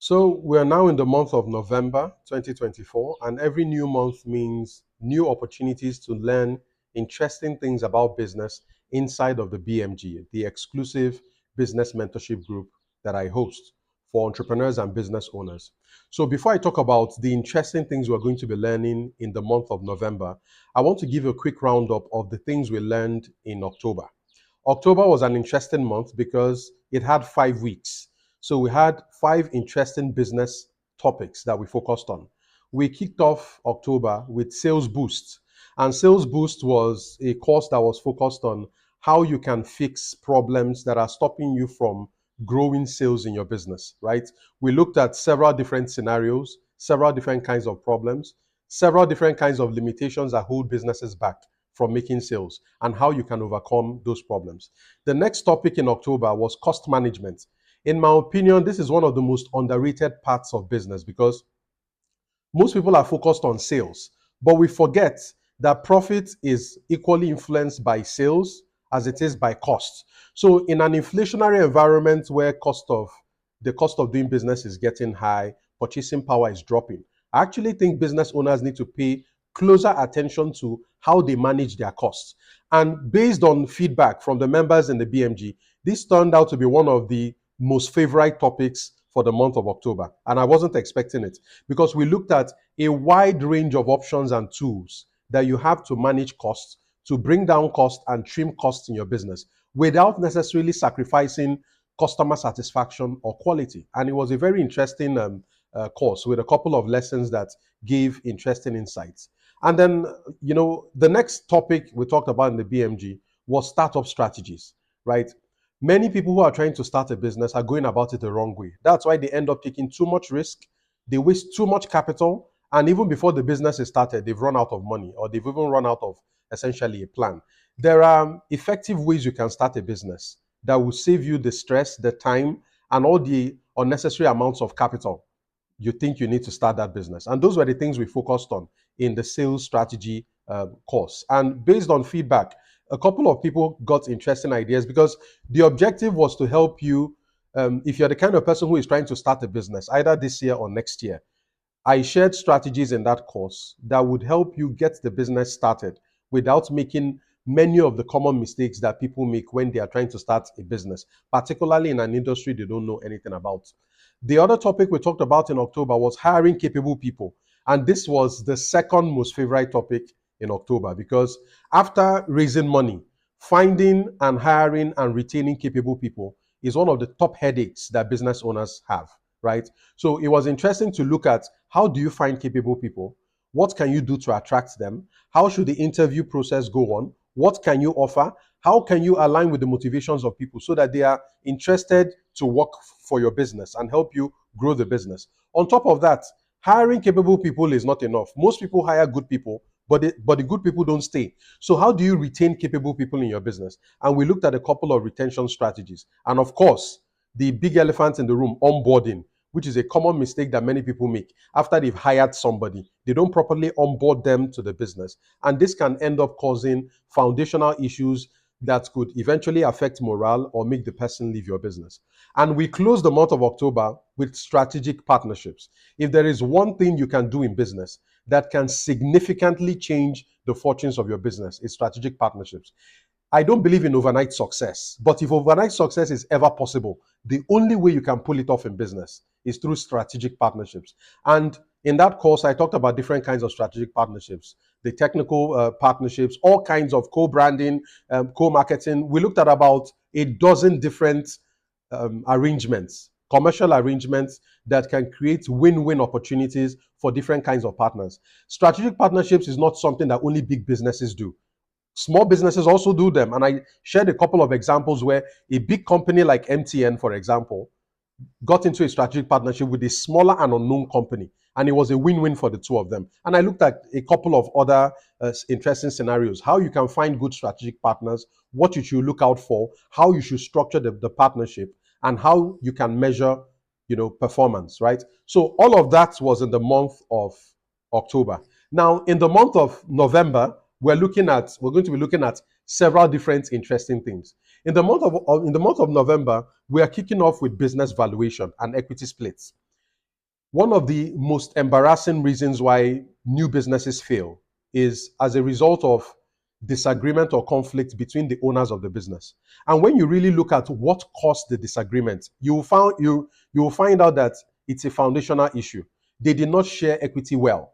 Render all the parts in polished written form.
So we are now in the month of November 2024, and every new month means new opportunities to learn interesting things about business inside of the BMG, the exclusive business mentorship group that I host for entrepreneurs and business owners. So before I talk about the interesting things we're going to be learning in the month of November, I want to give a quick roundup of the things we learned in October. October was an interesting month because it had 5 weeks. So we had five interesting business topics that we focused on. We kicked off October with Sales Boost. And Sales Boost was a course that was focused on how you can fix problems that are stopping you from growing sales in your business, right? We looked at several different scenarios, several different kinds of problems, several different kinds of limitations that hold businesses back from making sales and how you can overcome those problems. The next topic in October was cost management. In my opinion, this is one of the most underrated parts of business because most people are focused on sales, but we forget that profit is equally influenced by sales as it is by cost. So in an inflationary environment where the cost of doing business is getting high, purchasing power is dropping, I actually think business owners need to pay closer attention to how they manage their costs. And based on feedback from the members in the BMG, this turned out to be one of the most favorite topics for the month of October. And I wasn't expecting it because we looked at a wide range of options and tools that you have to manage costs, to bring down costs and trim costs in your business without necessarily sacrificing customer satisfaction or quality. And it was a very interesting course with a couple of lessons that gave interesting insights. And then, the next topic we talked about in the BMG was startup strategies, right? Many people who are trying to start a business are going about it the wrong way. That's why they end up taking too much risk, they waste too much capital, and even before the business is started, they've run out of money or they've even run out of essentially a plan. There are effective ways you can start a business that will save you the stress, the time, and all the unnecessary amounts of capital you think you need to start that business. And those were the things we focused on in the sales strategy course. And based on feedback, a couple of people got interesting ideas because the objective was to help you. If you're the kind of person who is trying to start a business, either this year or next year, I shared strategies in that course that would help you get the business started without making many of the common mistakes that people make when they are trying to start a business, particularly in an industry they don't know anything about. The other topic we talked about in October was hiring capable people. And this was the second most favorite topic in October because after raising money, finding and hiring and retaining capable people is one of the top headaches that business owners have, right? So it was interesting to look at how do you find capable people? What can you do to attract them? How should the interview process go on? What can you offer? How can you align with the motivations of people so that they are interested to work for your business and help you grow the business? On top of that, hiring capable people is not enough. Most people hire good people, but the good people don't stay. So how do you retain capable people in your business? And we looked at a couple of retention strategies. And of course, the big elephant in the room, onboarding, which is a common mistake that many people make. After they've hired somebody, they don't properly onboard them to the business. And this can end up causing foundational issues that could eventually affect morale or make the person leave your business. And we close the month of October with strategic partnerships. If there is one thing you can do in business that can significantly change the fortunes of your business, it's strategic partnerships. I don't believe in overnight success, but if overnight success is ever possible, the only way you can pull it off in business is through strategic partnerships. And in that course, I talked about different kinds of strategic partnerships, the technical partnerships, all kinds of co-branding, co-marketing. We looked at about a dozen different arrangements, commercial arrangements that can create win-win opportunities for different kinds of partners. Strategic partnerships is not something that only big businesses do. Small businesses also do them. And I shared a couple of examples where a big company like MTN, for example, got into a strategic partnership with a smaller and unknown company. And it was a win-win for the two of them. And I looked at a couple of other interesting scenarios, how you can find good strategic partners, what you should look out for, how you should structure the partnership, and how you can measure, performance, right? So all of that was in the month of October. Now, in the month of November, we're going to be looking at several different interesting things. In the month of November, we are kicking off with business valuation and equity splits. One of the most embarrassing reasons why new businesses fail is as a result of disagreement or conflict between the owners of the business. And when you really look at what caused the disagreement, you will find out that it's a foundational issue. They did not share equity well.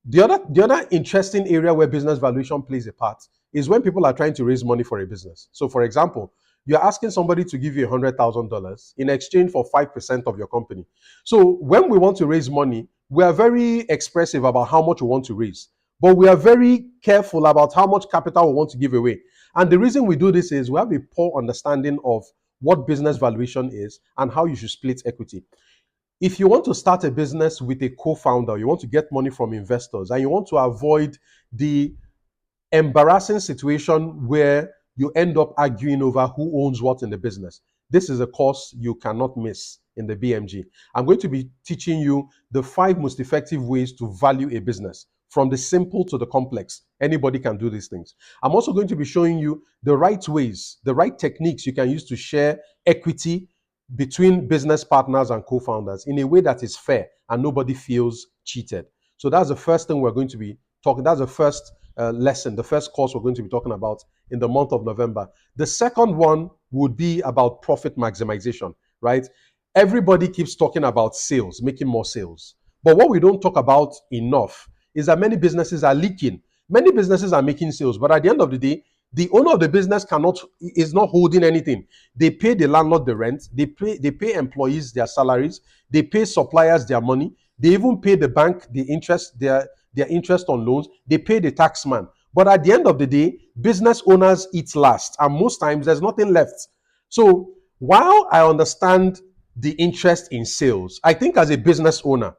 The other interesting area where business valuation plays a part is when people are trying to raise money for a business. So, for example, you're asking somebody to give you $100,000 in exchange for 5% of your company. So, when we want to raise money, we are very expressive about how much we want to raise, but we are very careful about how much capital we want to give away. And the reason we do this is we have a poor understanding of what business valuation is and how you should split equity. If you want to start a business with a co-founder, you want to get money from investors, and you want to avoid the embarrassing situation where you end up arguing over who owns what in the business, this is a course you cannot miss in the BMG. I'm going to be teaching you the 5 most effective ways to value a business, from the simple to the complex. Anybody can do these things. I'm also going to be showing you the right ways, the right techniques you can use to share equity between business partners and co-founders in a way that is fair and nobody feels cheated. So that's the first thing we're going to be talking. That's the first lesson, the first course we're going to be talking about in the month of November. The second one would be about profit maximization, right? Everybody keeps talking about sales, making more sales. But what we don't talk about enough is that many businesses are leaking. Many businesses are making sales, but at the end of the day, the owner of the business is not holding anything. They pay the landlord the rent, they pay employees their salaries, they pay suppliers their money, they even pay the bank the interest, their interest on loans, they pay the tax man. But at the end of the day, business owners eat last, and most times there's nothing left. So while I understand the interest in sales, I think as a business owner,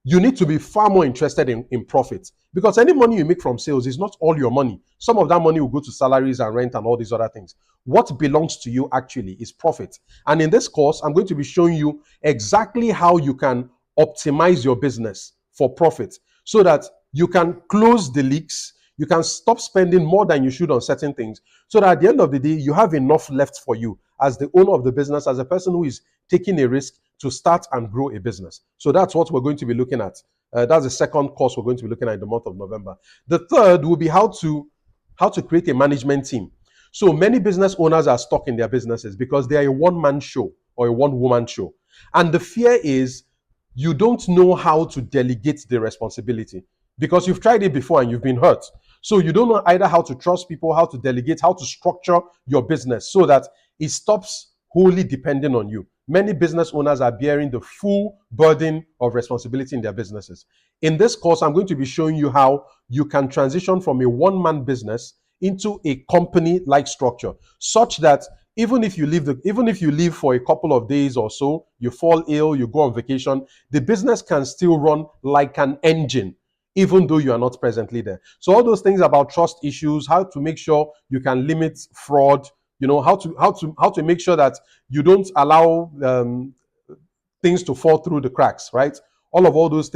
you need to be far more interested in profit, because any money you make from sales is not all your money. Some of that money will go to salaries and rent and all these other things. What belongs to you actually is profit. And in this course, I'm going to be showing you exactly how you can optimize your business for profit so that you can close the leaks, you can stop spending more than you should on certain things, so that at the end of the day, you have enough left for you as the owner of the business, as a person who is taking a risk to start and grow a business. So that's what we're going to be looking at. That's the second course we're going to be looking at in the month of November. The third will be how to create a management team. So many business owners are stuck in their businesses because they are a one-man show or a one-woman show. And the fear is you don't know how to delegate the responsibility because you've tried it before and you've been hurt. So you don't know either how to trust people, how to delegate, how to structure your business so that it stops wholly depending on you. Many business owners are bearing the full burden of responsibility in their businesses. In this course, I'm going to be showing you how you can transition from a one-man business into a company-like structure, such that even if you leave for a couple of days or so, you fall ill, you go on vacation, the business can still run like an engine, even though you are not presently there. So all those things about trust issues, how to make sure you can limit fraud, how to make sure that you don't allow things to fall through the cracks, right? All of all those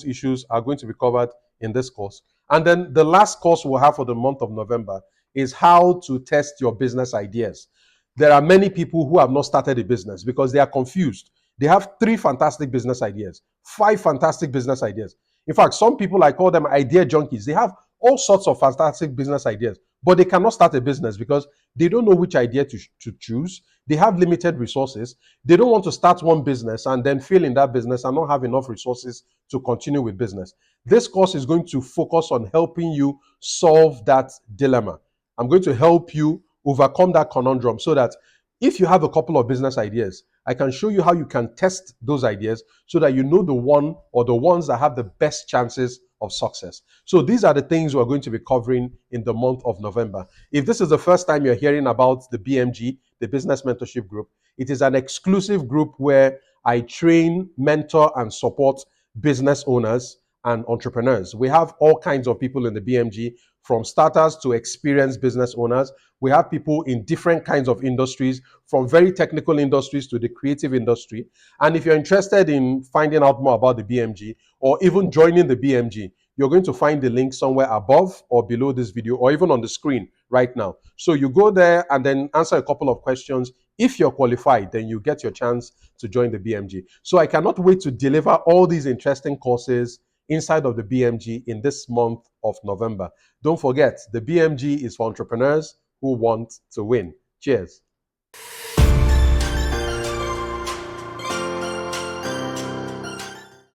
issues are going to be covered in this course. And then the last course we'll have for the month of November is how to test your business ideas. There are many people who have not started a business because they are confused. They have 3 fantastic business ideas, 5 fantastic business ideas. In fact, some people, I call them idea junkies. They have all sorts of fantastic business ideas, but they cannot start a business because they don't know which idea to choose. They have limited resources. They don't want to start one business and then fail in that business and not have enough resources to continue with business. This course is going to focus on helping you solve that dilemma. I'm going to help you overcome that conundrum so that if you have a couple of business ideas, I can show you how you can test those ideas so that you know the one or the ones that have the best chances of success. So these are the things we're going to be covering in the month of November. If this is the first time you're hearing about the BMG, the Business Mentorship Group, it is an exclusive group where I train, mentor, and support business owners and entrepreneurs. We have all kinds of people in the BMG, from starters to experienced business owners. We have people in different kinds of industries, from very technical industries to the creative industry. And if you're interested in finding out more about the BMG or even joining the BMG, you're going to find the link somewhere above or below this video or even on the screen right now. So you go there and then answer a couple of questions, If you're qualified, then you get your chance to join the BMG. So I cannot wait to deliver all these interesting courses inside of the BMG in this month of November. Don't forget, the BMG is for entrepreneurs who want to win. Cheers.